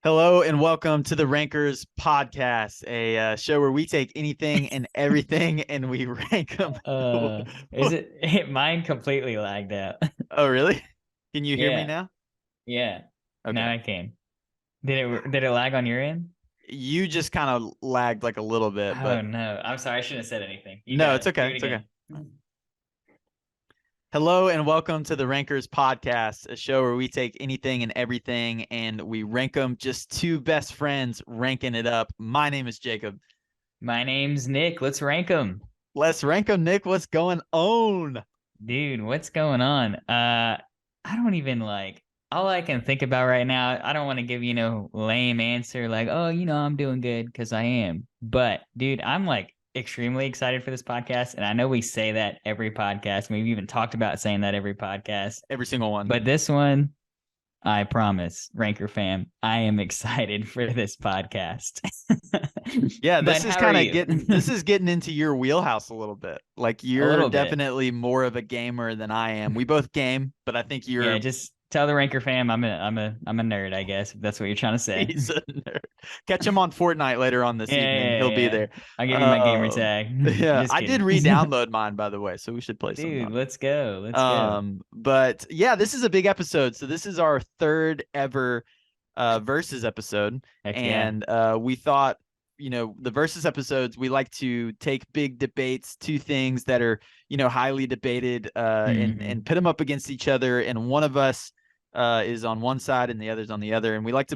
Hello and welcome to the Rankers podcast, a show where we take anything and everything and we rank them. Is it mine completely lagged out? Oh, really? Can you hear me Yeah, now? yeah. Okay. Now I can. Did it lag on your end? You just kind of lagged like a little bit, Oh but no. I'm sorry, I shouldn't have said anything. You no, got it's it. Do okay. it It's okay. again. Hello and welcome to the Rankers podcast, a show where we take anything and everything and we rank them. Just two best friends ranking it up. My name is Jacob. My name's Nick. Let's rank them. Let's rank them, Nick. What's going on? Dude, what's going on? I don't even all I can think about right now. I don't want to give lame answer like, "Oh, I'm doing good," because I am. But dude, I'm extremely excited for this podcast, and I know we say that every podcast. We've even talked about saying that every podcast. Every single one. But this one, I promise, Ranker fam, I am excited for this podcast. Yeah, But this is how are kind of you? getting into your wheelhouse a little bit. Like A you're little bit. definitely more of a gamer than I am. We both game, but I think Yeah, you're just tell the Ranker fam I'm a nerd, I guess, if that's what you're trying to say. he's a nerd. Catch him on Fortnite later on this Yeah, evening. yeah, He'll be yeah. there. I'll give you my gamer Um, tag. yeah, Just I did kidding. re-download mine by the way, so we should play Dude, sometime. let's go. Let's go. But yeah, this is a big episode. So this is our third ever versus episode, Heck yeah. and we thought, the versus episodes, we like to take big debates, two things that are, highly debated, and Hmm. put them up against each other, and one of us is on one side and the other's on the other, and we like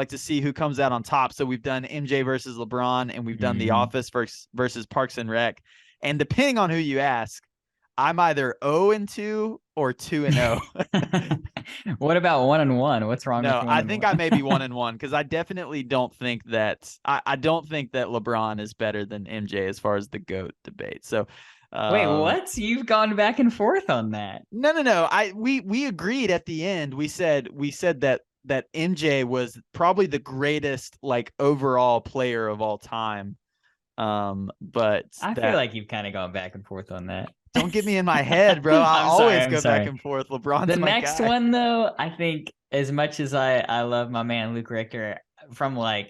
to see who comes out on top. So we've done MJ versus LeBron, and we've done The Hmm. Office versus Parks and Rec, and depending on who you ask, I'm either 0-2 or 2-0. What about 1-1? What's wrong with No, one I and think one? I may be 1-1 because I definitely don't think that I don't think that LeBron is better than MJ as far as the GOAT debate. So, Wait, um, what? You've gone back and forth on that. no. We agreed at the end. We said that MJ was probably the greatest like overall player of all time. But I feel that like you've kind of gone back and forth on that. don't get me in my head, bro. I I'm sorry. always I'm go back sorry. and forth. The LeBron's my next guy. one, though, I think as much as I love my man Luke Richter from a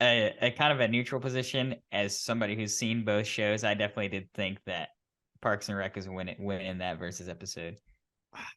kind of a neutral position as somebody who's seen both shows, I definitely did think that Parks and Rec is winning that versus episode.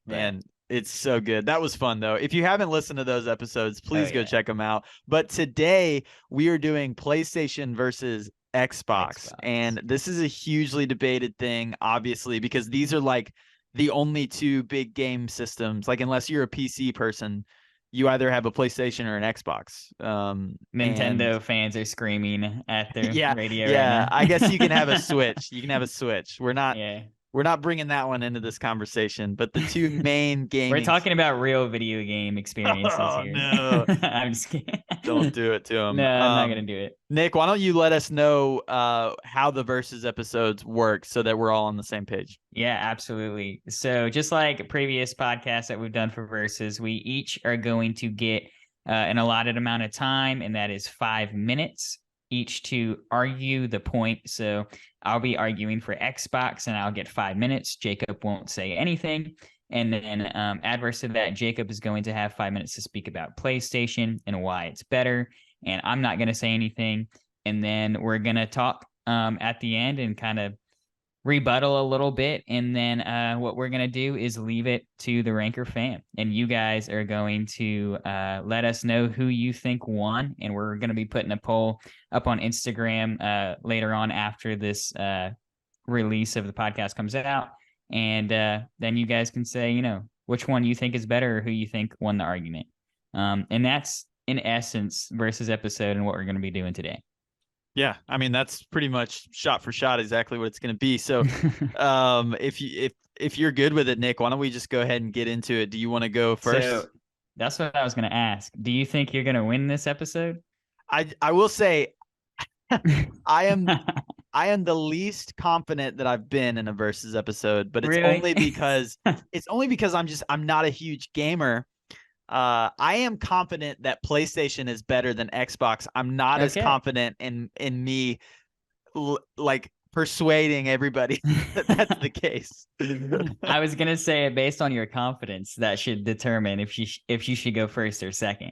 But Man, it's so good. That was fun though. If you haven't listened to those episodes, oh please go yeah, check them out. But today we are doing PlayStation versus Xbox. Xbox. And this is a hugely debated thing, obviously, because these are like the only two big game systems. Like, unless you're a PC person, you either have a PlayStation or an Xbox. And Nintendo fans are screaming at their yeah, radio right yeah, now. I guess you can have a Switch. You can have a Switch. We're not Yeah. we're not bringing that one into this conversation, but the two main We're gaming. talking about real video game experiences Oh here. no! I'm just kidding. Don't do it to No, him. I'm not gonna do it. Nick, why don't you let us know how the versus episodes work so that we're all on the same page? Yeah, absolutely. So just like previous podcasts that we've done for verses, we each are going to get an allotted amount of time, and that is 5 minutes each to argue the point. So I'll be arguing for Xbox, and I'll get 5 minutes. Jacob won't say anything. And then adverse to that, Jacob is going to have 5 minutes to speak about PlayStation and why it's better. And I'm not going to say anything. And then we're going to talk at the end and kind of rebuttal a little bit. And then what we're going to do is leave it to the Ranker fam. And you guys are going to let us know who you think won. And we're going to be putting a poll up on Instagram later on after this release of the podcast comes out. And then you guys can say, which one you think is better or who you think won the argument. And that's in essence versus episode and what we're going to be doing today. Yeah, I mean that's pretty much shot for shot exactly what it's going to be. So, if you're good with it, Nick, why don't we just go ahead and get into it? Do you want to go So first? that's what I was going to ask. Do you think you're going to win this episode? I will say I am I am the least confident that I've been in a versus episode, but Really? it's only because I'm not a huge gamer. I am confident that PlayStation is better than Xbox. I'm not as Okay. confident in me like persuading everybody that that's the case. I was going to say, based on your confidence, that should determine if you should go first or second.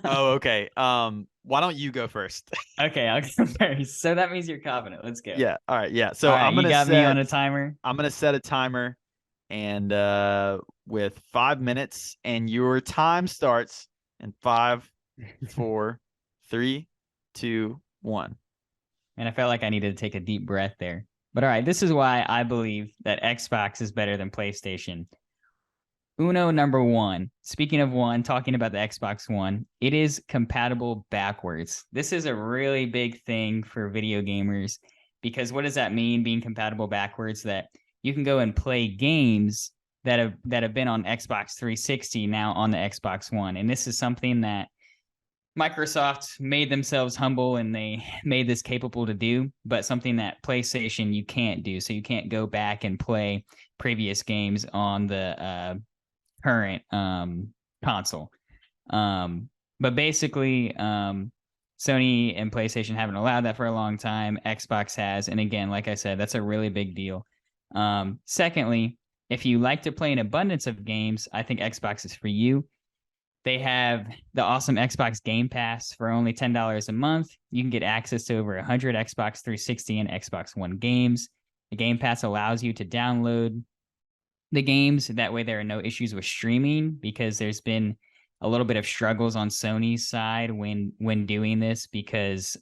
Oh, okay. Why don't you go first? Okay, I'll go first. So that means you're confident. Let's go. Yeah. All right. Yeah. All So right, you got me on a timer. I'm gonna set a timer, and with 5 minutes, and your time starts in five, 4, 3, 2, 1. And I felt like I needed to take a deep breath there. But all right, this is why I believe that Xbox is better than PlayStation. Uno number one. Speaking of one, talking about the Xbox One, it is compatible backwards. This is a really big thing for video gamers because what does that mean, being compatible backwards? That you can go and play games that have been on Xbox 360 now on the Xbox One. And this is something that Microsoft made themselves humble and they made this capable to do, but something that PlayStation you can't do. So you can't go back and play previous games on the current console. But basically, Sony and PlayStation haven't allowed that for a long time. Xbox has. And again, like I said, that's a really big deal. Secondly, if you like to play an abundance of games, I think Xbox is for you. They have the awesome Xbox Game Pass for only $10 a month. You can get access to over 100 Xbox 360 and Xbox One games. The Game Pass allows you to download the games. That way there are no issues with streaming because there's been a little bit of struggles on Sony's side when doing this because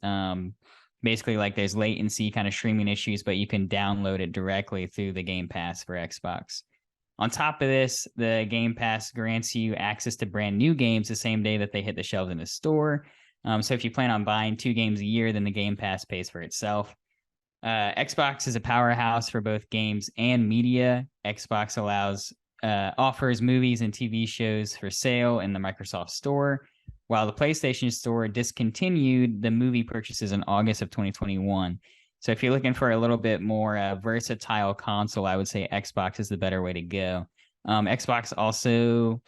basically like there's latency kind of streaming issues, but you can download it directly through the Game Pass for Xbox. On top of this, the Game Pass grants you access to brand new games the same day that they hit the shelves in the store. So if you plan on buying 2 games a year, then the Game Pass pays for itself. Xbox is a powerhouse for both games and media. Xbox offers movies and TV shows for sale in the Microsoft Store, while the PlayStation Store discontinued the movie purchases in August of 2021. So if you're looking for a little bit more versatile console, I would say Xbox is the better way to go. Xbox also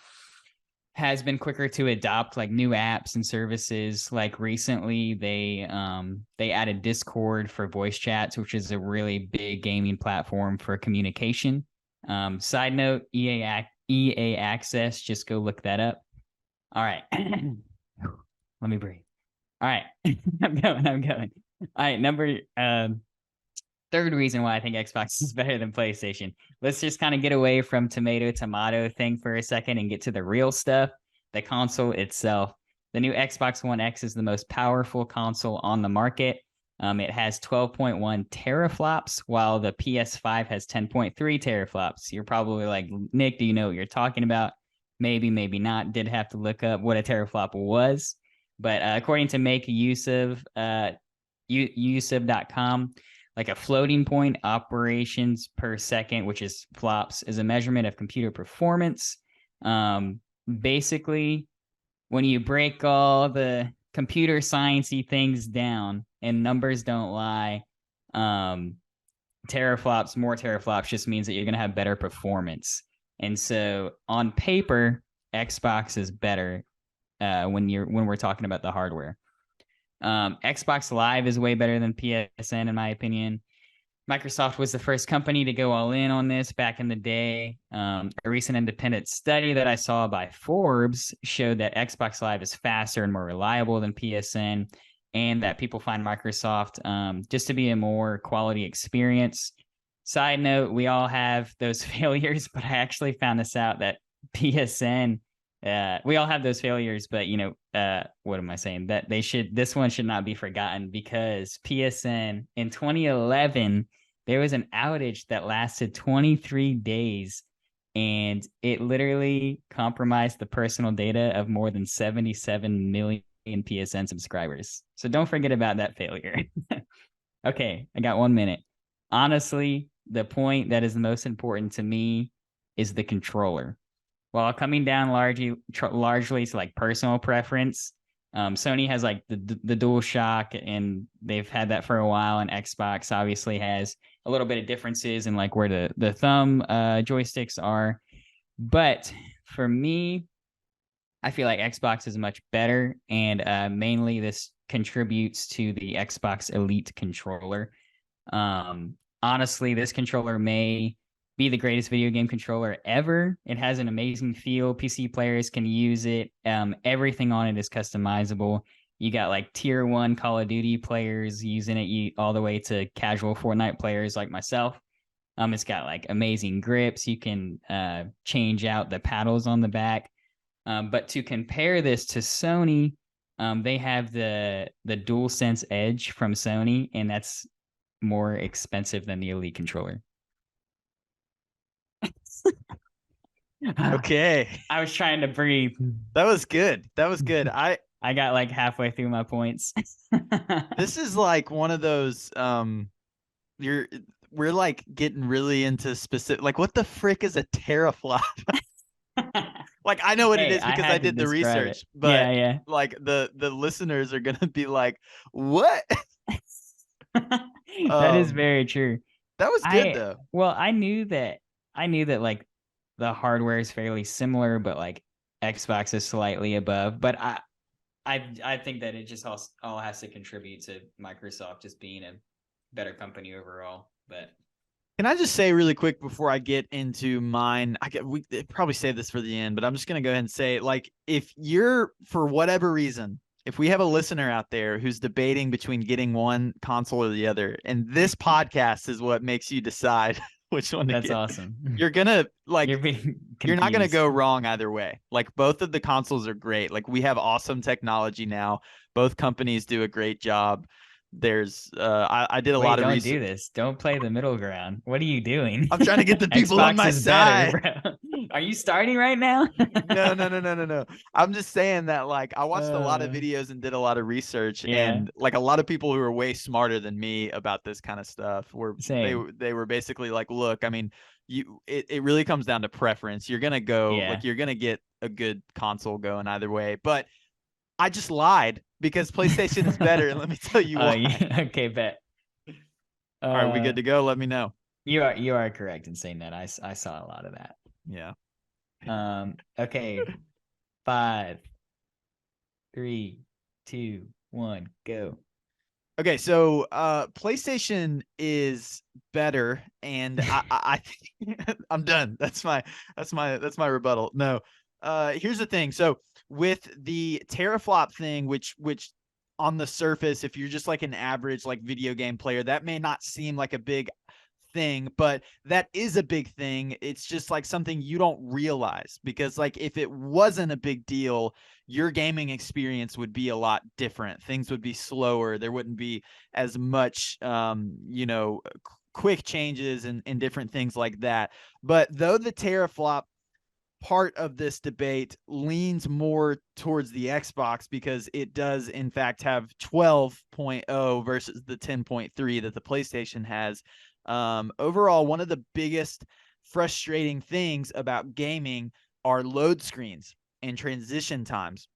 has been quicker to adopt like new apps and services. Like recently, they added Discord for voice chats, which is a really big gaming platform for communication. Side note, EA Access, just go look that up. All right. Let me breathe. All right. I'm going. All right, third reason why I think Xbox is better than PlayStation. Let's just kind of get away from tomato thing for a second and get to the real stuff, the console itself. The new Xbox One X is the most powerful console on the market. It has 12.1 teraflops, while the PS5 has 10.3 teraflops. You're probably like, Nick, do you know what you're talking about? Maybe, maybe not. Did have to look up what a teraflop was. But according to usab.com, like a floating point operations per second, which is flops, is a measurement of computer performance. Basically, when you break all the computer sciencey things down and numbers don't lie, more teraflops just means that you're going to have better performance. And so on paper, Xbox is better when we're talking about the hardware. Xbox Live is way better than PSN in my opinion. Microsoft was the first company to go all in on this back in the day. A recent independent study that I saw by Forbes showed that Xbox Live is faster and more reliable than PSN, and that people find Microsoft just to be a more quality experience. Side note, we all have those failures, but I actually found this out that PSN, we all have those failures, but what am I saying? That this one should not be forgotten because PSN in 2011, there was an outage that lasted 23 days and it literally compromised the personal data of more than 77 million PSN subscribers. So don't forget about that failure. Okay, I got 1 minute. Honestly, the point that is the most important to me is the controller. While coming down largely to like personal preference, Sony has like the DualShock, and they've had that for a while. And Xbox obviously has a little bit of differences in like where the thumb joysticks are. But for me, I feel like Xbox is much better, and mainly this contributes to the Xbox Elite controller. Honestly, this controller may be the greatest video game controller ever. It has an amazing feel. PC players can use it. Everything on it is customizable. You got like tier 1 Call of Duty players using it, all the way to casual Fortnite players like myself. It's got like amazing grips. You can change out the paddles on the back. But to compare this to Sony, they have the DualSense Edge from Sony, and that's more expensive than the Elite controller. Okay. I was trying to breathe. That was good. That was good. I got like halfway through my points. This is like one of those we're like getting really into specific, like what the frick is a teraflop? Like I know what it is because I did the research, but yeah. like the listeners are gonna be like, what? That is very true. That was good though. Well, I knew that like the hardware is fairly similar, but like Xbox is slightly above. But I think that it just all has to contribute to Microsoft just being a better company overall. But can I just say really quick before I get into mine? We probably save this for the end, but I'm just gonna go ahead and say, like, if you're, for whatever reason, if we have a listener out there who's debating between getting one console or the other, and this podcast is what makes you decide which one to get. That's awesome. You're gonna like you're not gonna go wrong either way. Like both of the consoles are great. Like we have awesome technology now. Both companies do a great job. There's I did a lot of research. Don't do this. Don't play the middle ground. What are you doing? I'm trying to get the people on my side. Better, are you starting right now? No. I'm just saying that, like, I watched a lot of videos and did a lot of research, and like a lot of people who are way smarter than me about this kind of stuff they were basically like, look, I mean, it really comes down to preference. You're gonna go like you're gonna get a good console going either way, but I just lied because PlayStation is better, and let me tell you why. Okay, bet. All right, we good to go? Let me know. You are correct in saying that. I saw a lot of that. Yeah. Okay. 5, 3, 2, 1, go. Okay, so PlayStation is better, and I think I'm done. That's my rebuttal. No. Here's the thing. So with the teraflop thing, which on the surface, if you're just like an average like video game player, that may not seem like a big thing, but that is a big thing. It's just like something you don't realize, because like if it wasn't a big deal, your gaming experience would be a lot different. Things would be slower. There wouldn't be as much quick changes and different things like that. But though the teraflop part of this debate leans more towards the Xbox, because it does in fact have 12.0 versus the 10.3 that the PlayStation has. Overall, one of the biggest frustrating things about gaming are load screens and transition times.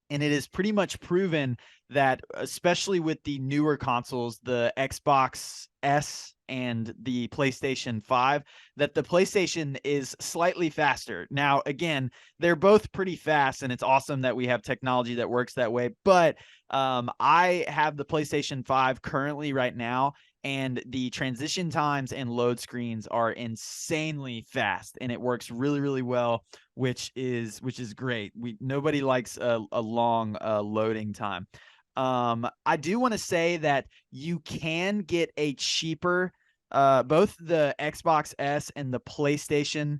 And it is pretty much proven that, especially with the newer consoles, the Xbox S and the PlayStation 5, that the PlayStation is slightly faster. Now, again, they're both pretty fast, and it's awesome that we have technology that works that way. But I have the PlayStation 5 currently right now, and the transition times and load screens are insanely fast, and it works really, really well, which is great. Nobody likes a long loading time. I do want to say that you can get a cheaper, both the Xbox S and the PlayStation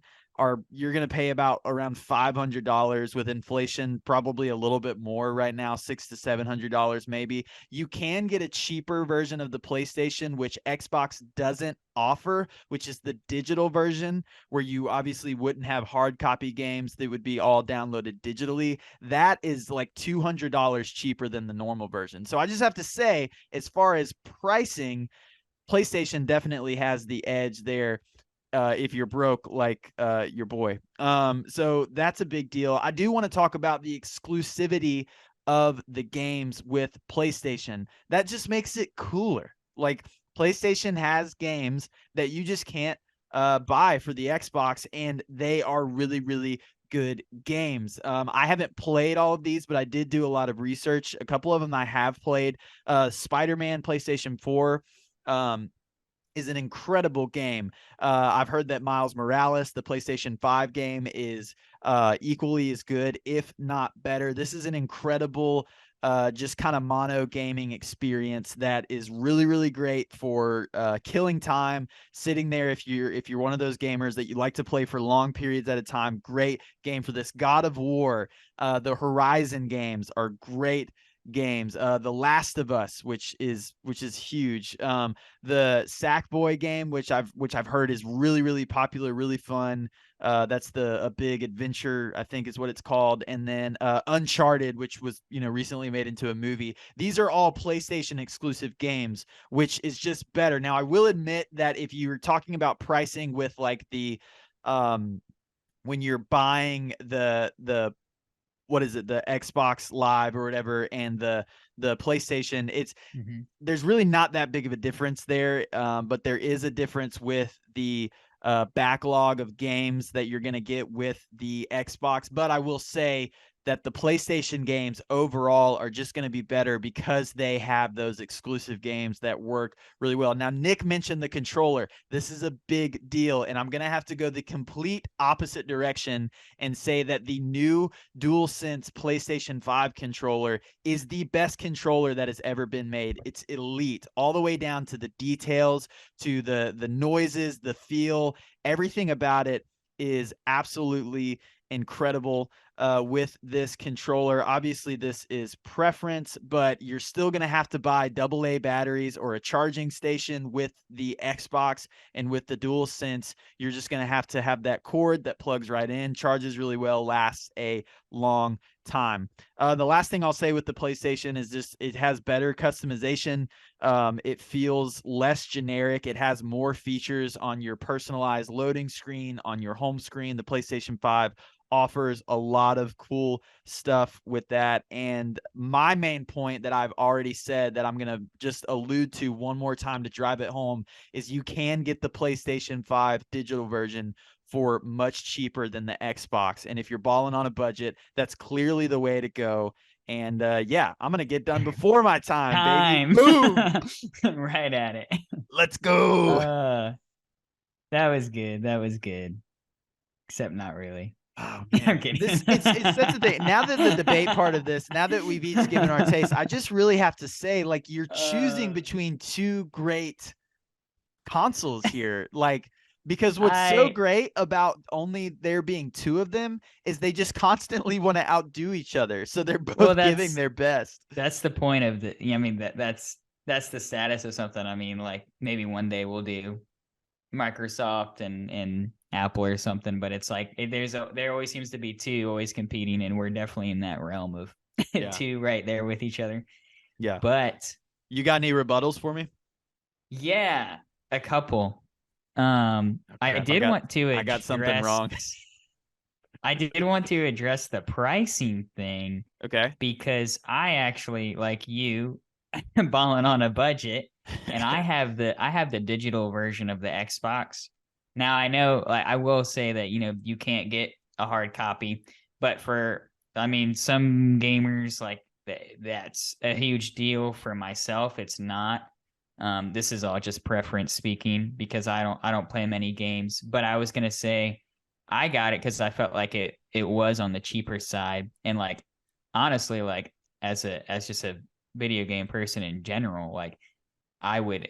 you're going to pay about around $500 with inflation, probably a little bit more right now, $600 to $700 maybe. You can get a cheaper version of the PlayStation, which Xbox doesn't offer, which is the digital version, where you obviously wouldn't have hard copy games. They would be all downloaded digitally. That is like $200 cheaper than the normal version. So I just have to say, as far as pricing, PlayStation definitely has the edge there. If you're broke like your boy. So that's a big deal. I do want to talk about the exclusivity of the games with PlayStation. That just makes it cooler. Like PlayStation has games that you just can't buy for the Xbox, and they are really, really good games. I haven't played all of these, but I did do a lot of research. A couple of them I have played. Spider-Man, PlayStation 4. is an incredible game. I've heard that Miles Morales, the PlayStation 5 game, is equally as good, if not better. This is an incredible just kind of mono gaming experience that is really, really great for killing time, sitting there. If you're one of those gamers that you like to play for long periods at a time, great game for this. God of War, the Horizon games are great games. The Last of Us, which is huge. The Sackboy game, which I've heard is really, really popular, really fun. That's a big adventure, I think is what it's called. And then Uncharted, which was recently made into a movie. These are all PlayStation exclusive games, which is just better. Now, I will admit that if you're talking about pricing with like the when you're buying the what is it, the Xbox Live or whatever, and the PlayStation, there's really not that big of a difference there, but there is a difference with the backlog of games that you're going to get with the Xbox. But I will say that the PlayStation games overall are just going to be better because they have those exclusive games that work really well. Now, Nick mentioned the controller. This is a big deal, and I'm going to have to go the complete opposite direction and say that the new DualSense PlayStation 5 controller is the best controller that has ever been made. It's elite, all the way down to the details, to the noises, the feel, everything about it is absolutely incredible with this controller. Obviously, this is preference, but you're still going to have to buy AA batteries or a charging station with the Xbox. And with the DualSense, you're just going to have that cord that plugs right in, charges really well, lasts a long time. The last thing I'll say with the PlayStation is just it has better customization. It feels less generic. It has more features on your personalized loading screen, on your home screen. The PlayStation 5 offers a lot of cool stuff with that. And my main point that I've already said that I'm going to just allude to one more time to drive it home is you can get the PlayStation 5 digital version for much cheaper than the Xbox. And if you're balling on a budget, that's clearly the way to go. And yeah, I'm going to get done before my time, baby. Boom. Right at it. Let's go. That was good. That was good. Except not really. Oh man, I'm kidding. it's that's the thing. Now that the debate part of this, now that we've each given our taste, I just really have to say, like, you're choosing between two great consoles here. Like, because what's so great about only there being two of them is they just constantly want to outdo each other. So they're both giving their best. That's the point of the. I mean, that's the status of something. I mean, like maybe one day we'll do Microsoft and Apple or something, but it's like there always seems to be two always competing, and we're definitely in that realm of two right there with each other. Yeah. But you got any rebuttals for me? Yeah, a couple. I did want to address, I got something wrong. I did want to address the pricing thing. Okay. Because I actually, like you, balling on a budget, and I have the digital version of the Xbox. Now I know, I will say that you can't get a hard copy, but some gamers, like that's a huge deal. For myself, it's not. This is all just preference speaking because I don't play many games. But I was gonna say I got it because I felt like it was on the cheaper side, and like honestly, like as just a video game person in general, like I would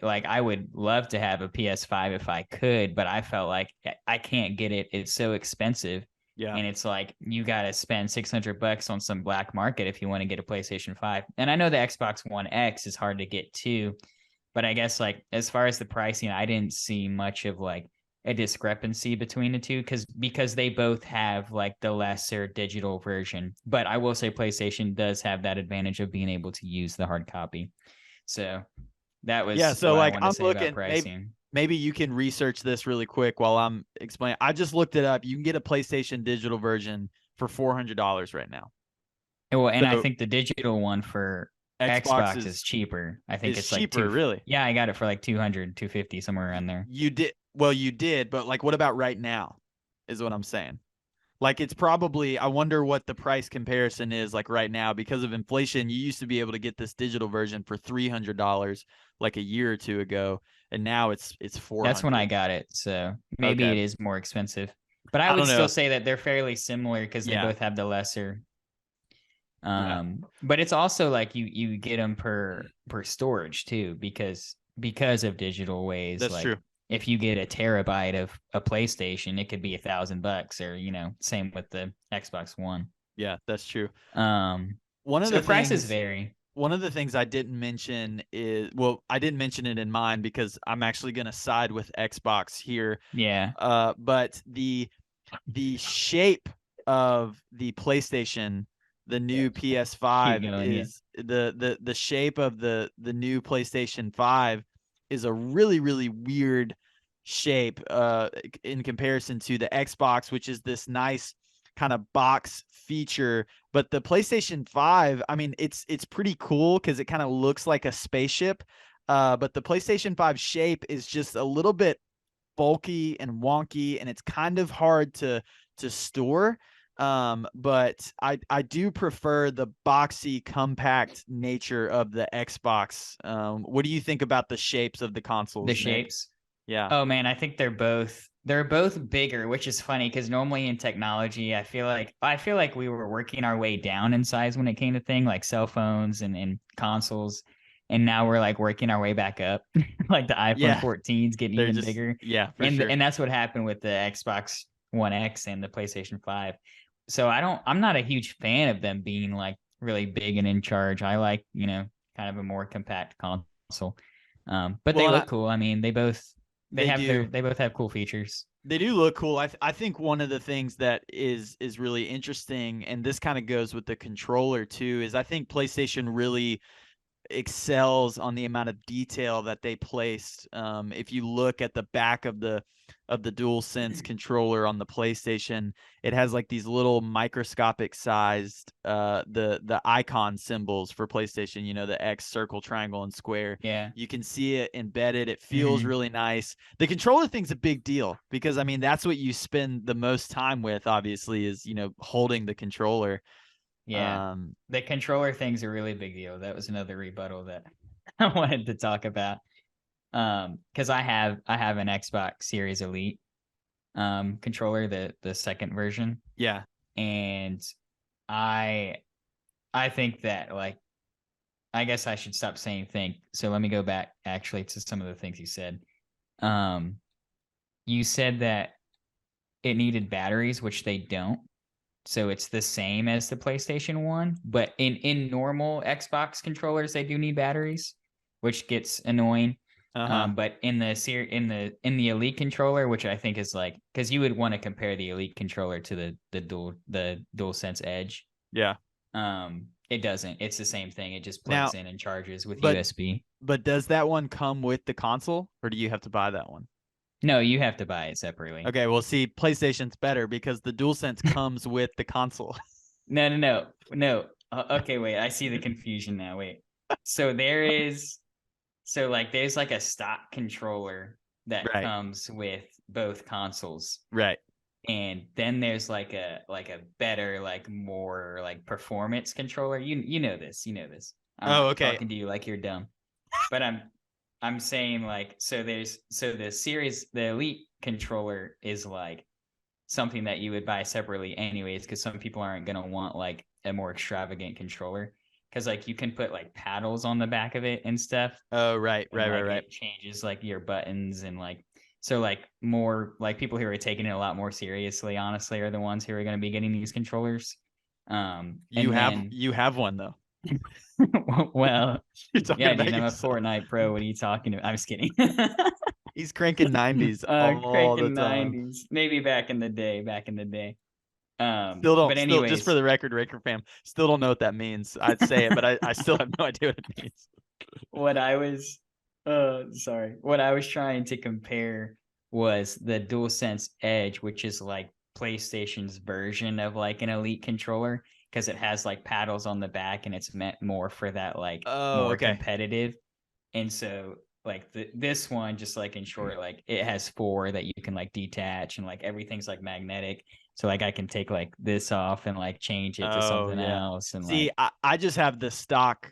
love to have a PS5 if I could, but I felt like I can't get it. It's so expensive. Yeah. And it's like you got to spend $600 on some black market if you want to get a PlayStation 5. And I know the Xbox One X is hard to get too, but I guess like as far as the pricing, I didn't see much of like a discrepancy between the two because they both have like the lesser digital version. But I will say PlayStation does have that advantage of being able to use the hard copy. So that was so like I'm looking. Maybe you can research this really quick while I'm explaining. I just looked it up. You can get a PlayStation digital version for $400 right now. Well, and I think the digital one for Xbox is cheaper. I think it's cheaper, like really. Yeah, I got it for like 200, 250, somewhere around there. You did, but like what about right now? Is what I'm saying. Like it's probably, I wonder what the price comparison is like right now because of inflation. You used to be able to get this digital version for $300 like a year or two ago. and now it's 400. That's when I got it, so maybe Okay. it is more expensive. But I I would don't still know. say that they're fairly similar because they Yeah. both have the lesser. Yeah. But it's also like you get them per storage too, because of digital ways. That's true. Like if you get a terabyte of a PlayStation, it could be $1,000, or same with the Xbox One. Yeah, that's true. Um, One of so the the prices things vary. one of the things I didn't mention is, well, I didn't mention it in mine because I'm actually going to side with Xbox here. Yeah, But the shape of the PlayStation, the new keep PS5 going. Yeah, is the shape of the new PlayStation 5 is a really, really weird shape in comparison to the Xbox, which is this nice kind of box feature. But the PlayStation 5, I mean, it's pretty cool because it kind of looks like a spaceship. But the PlayStation 5 shape is just a little bit bulky and wonky, and it's kind of hard to store. But I do prefer the boxy, compact nature of the Xbox. What do you think about the shapes of the the consoles, Nick? shapes. Yeah. Oh man, I think they're both bigger, which is funny because normally in technology, I feel like we were working our way down in size when it came to things like cell phones and consoles, and now we're like working our way back up. Like the iPhone Yeah. 14 is getting They're even just, bigger, yeah, for and sure. and that's what happened with the Xbox One X and the PlayStation 5. So I'm not a huge fan of them being like really big and in charge. I like kind of a more compact console. But Well, they and look cool. I mean, they do. they both have cool features. They do look cool. I think one of the things that is really interesting, and this kind of goes with the controller too, is I think PlayStation really excels on the amount of detail that they placed. If you look at the back of the DualSense controller on the PlayStation, it has like these little microscopic sized the icon symbols for PlayStation. You know, the X, circle, triangle, and square. Yeah. You can see it embedded. It feels Mhm. really nice. The controller thing's a big deal because I mean that's what you spend the most time with. Obviously, is holding the controller. Yeah. Um, The controller thing's a really big deal. That was another rebuttal that I wanted to talk about. Because I have an Xbox Series Elite controller, the second version. yeah. And I I think that like I guess I should stop saying think. So let me go back actually to some of the things you said. Um you said that it needed batteries, which they don't. So it's the same as the PlayStation 1, but in normal Xbox controllers they do need batteries, which gets annoying. Uh-huh. But in the Elite controller, which I think is like, because you would want to compare the Elite controller to the DualSense Edge. Yeah. It doesn't. It's the same thing. It just Now, plugs in and charges with but USB. but does that one come with the console, or do you have to buy that one? No, you have to buy it separately. Okay, well, see, PlayStation's better because the DualSense comes with the console. No. Okay, wait. I see the confusion now. Wait. So there's like a stock controller that Right. comes with both consoles, Right. and then there's like a better, like more like performance controller. You know this. I'm Oh, not okay. talking to you like you're dumb, but I'm saying like, so the Elite controller is like something that you would buy separately anyways, because some people aren't going to want like a more extravagant controller, because like you can put like paddles on the back of it and stuff, Oh, right, and right, right, like right. it changes like your buttons, and like, so like more like people who are taking it a lot more seriously, honestly, are the ones who are going to be getting these controllers. You And have then you have one though. well, You're talking yeah, dude, about I'm a yourself. Fortnite pro. What are you talking about? I'm just kidding. He's cranking 90s all the Cranking time. 90s. Maybe back in the day, back in the day. But Still just for anyways, the record, Raker fam, still don't know what that means. I'd say it, but I still have no idea what it means. what I was sorry. What I was trying to compare was the DualSense Edge, which is like PlayStation's version of like an Elite controller, because it has like paddles on the back and it's meant more for that like Oh, more okay. competitive. And so like this one, just like in short, like it has four that you can like detach, and like everything's like magnetic. So like I can take like this off and like change it to Oh, something yeah. else, and See, like I just have the stock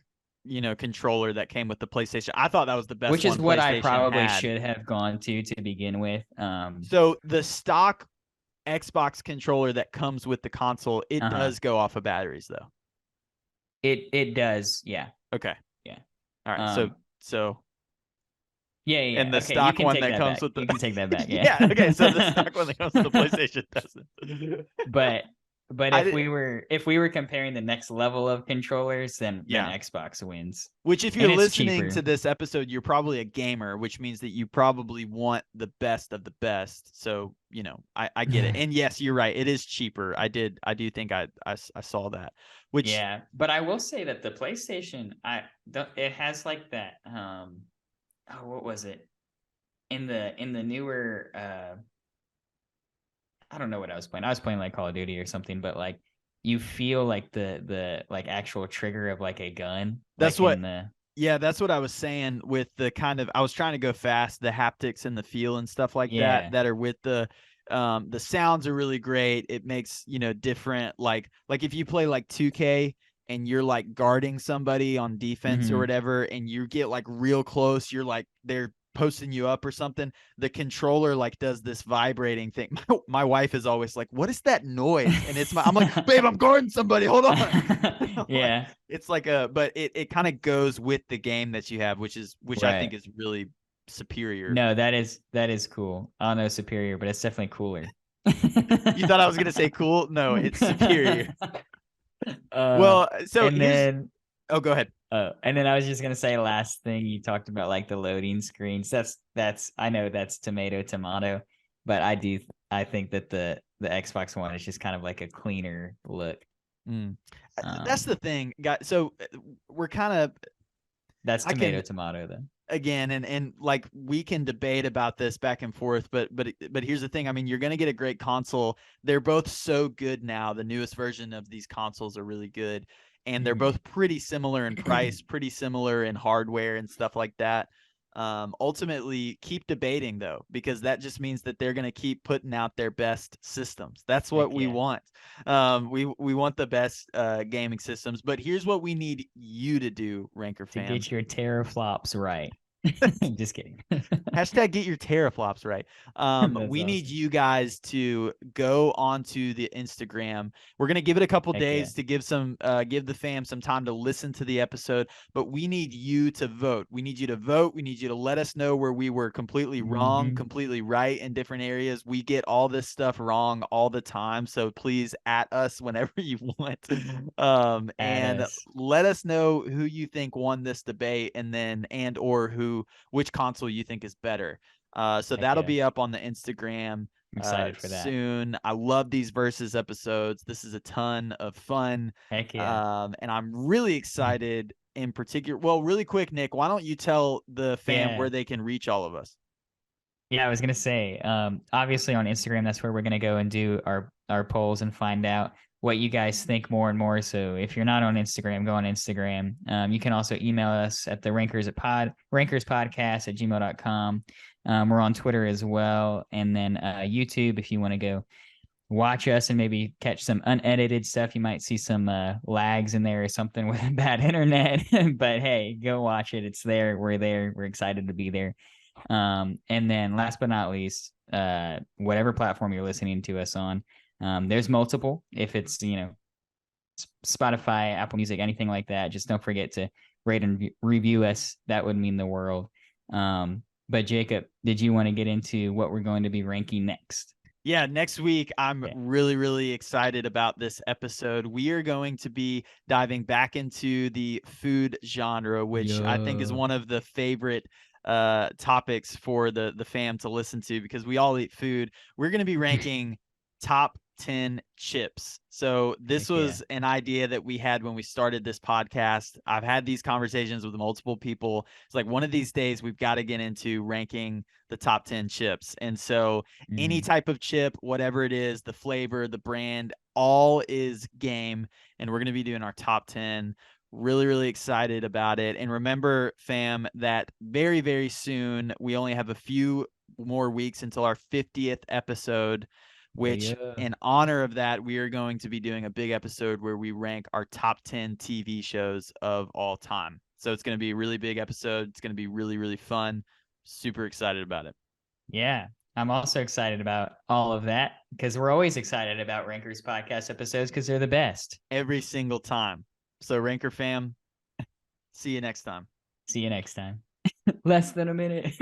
controller that came with the PlayStation. I thought that was the best Which is one what I PlayStation probably had. should have gone to begin with. So the stock Xbox controller that comes with the console, it does go off of batteries though. It does, yeah. Okay. Yeah. All right. So yeah. and the Okay, you stock can one take that that comes back. with the You can take that back. Yeah. yeah. Okay. So the stock one that comes with the PlayStation doesn't. But if we were comparing the next level of controllers, then Xbox wins. Which, if you're listening cheaper to this episode, you're probably a gamer, which means that you probably want the best of the best. So, I get it. And yes, you're right. It is cheaper. I do think I saw that. Which, yeah, but I will say that the PlayStation, it has like that. What was it in the newer? I don't know what I was playing. I was playing like Call of Duty or something, but like you feel like the like actual trigger of like a gun. That's like what. Yeah, that's what I was saying with the kind of, I was trying to go fast, the haptics and the feel and stuff like that are with the sounds are really great. It makes, different, like if you play like 2K and you're like guarding somebody on defense or whatever, and you get like real close, you're like, they're posting you up or something, the controller like does this vibrating thing. My wife is always like, what is that noise? And I'm like, babe, I'm guarding somebody, hold on. Yeah. It's like but it kind of goes with the game that you have, which I think is really superior. No, that is cool. I don't know superior, but it's definitely cooler. You thought I was gonna say cool? No, it's superior. Well, so go ahead. And then I was just gonna say, last thing you talked about, like the loading screens. That's I know that's tomato, but I think that the Xbox One is just kind of like a cleaner look. That's the thing, guys. So we're kind of that's tomato then. Again, and like we can debate about this back and forth, but here's the thing. I mean, you're gonna get a great console. They're both so good now. The newest version of these consoles are really good, and they're both pretty similar in price, pretty similar in hardware and stuff like that. Ultimately, keep debating though, because that just means that they're gonna keep putting out their best systems. That's what we want. We want the best gaming systems. But here's what we need you to do, Ranker fam. To get your teraflops right. Just kidding. Hashtag get your teraflops right. We need you guys to go onto the Instagram. We're gonna give it a couple days to give the fam some time to listen to the episode, but we need you to vote. We need you to vote. We need you to let us know where we were completely wrong, completely right in different areas. We get all this stuff wrong all the time, so please at us whenever you want. And let us know who you think won this debate, and or which console you think is better. So that'll be up on the Instagram. I'm excited for that soon. I love these versus episodes. This is a ton of fun. Heck yeah. And I'm really excited in particular. Well, really quick, Nick, why don't you tell the fam where they can reach all of us? Yeah, I was gonna say, obviously on Instagram, that's where we're gonna go and do our polls and find out what you guys think more and more. So if you're not on Instagram, go on Instagram. You can also email us at the rankerspodcast@gmail.com. We're on Twitter as well. And then YouTube, if you want to go watch us and maybe catch some unedited stuff. You might see some lags in there or something with bad internet. But hey, go watch it. It's there. We're there. We're excited to be there. And then last but not least, whatever platform you're listening to us on, there's multiple. If it's, Spotify, Apple Music, anything like that, just don't forget to rate and review us. That would mean the world. But Jacob, did you want to get into what we're going to be ranking next? Yeah, next week, I'm really, really excited about this episode. We are going to be diving back into the food genre, which I think is one of the favorite topics for the fam to listen to, because we all eat food. We're going to be ranking top 10 chips. So this was an idea that we had when we started this podcast. I've had these conversations with multiple people. It's like, one of these days we've got to get into ranking the top 10 chips. And so any type of chip, whatever it is, the flavor, the brand, all is game. And we're going to be doing our top 10. Really, really excited about it. And remember, fam, that very, very soon, we only have a few more weeks until our 50th episode, which in honor of that, we are going to be doing a big episode where we rank our top 10 TV shows of all time. So it's going to be a really big episode. It's going to be really, really fun. Super excited about it. Yeah. I'm also excited about all of that because we're always excited about Rankers podcast episodes because they're the best. Every single time. So Ranker fam, see you next time. See you next time. Less than a minute.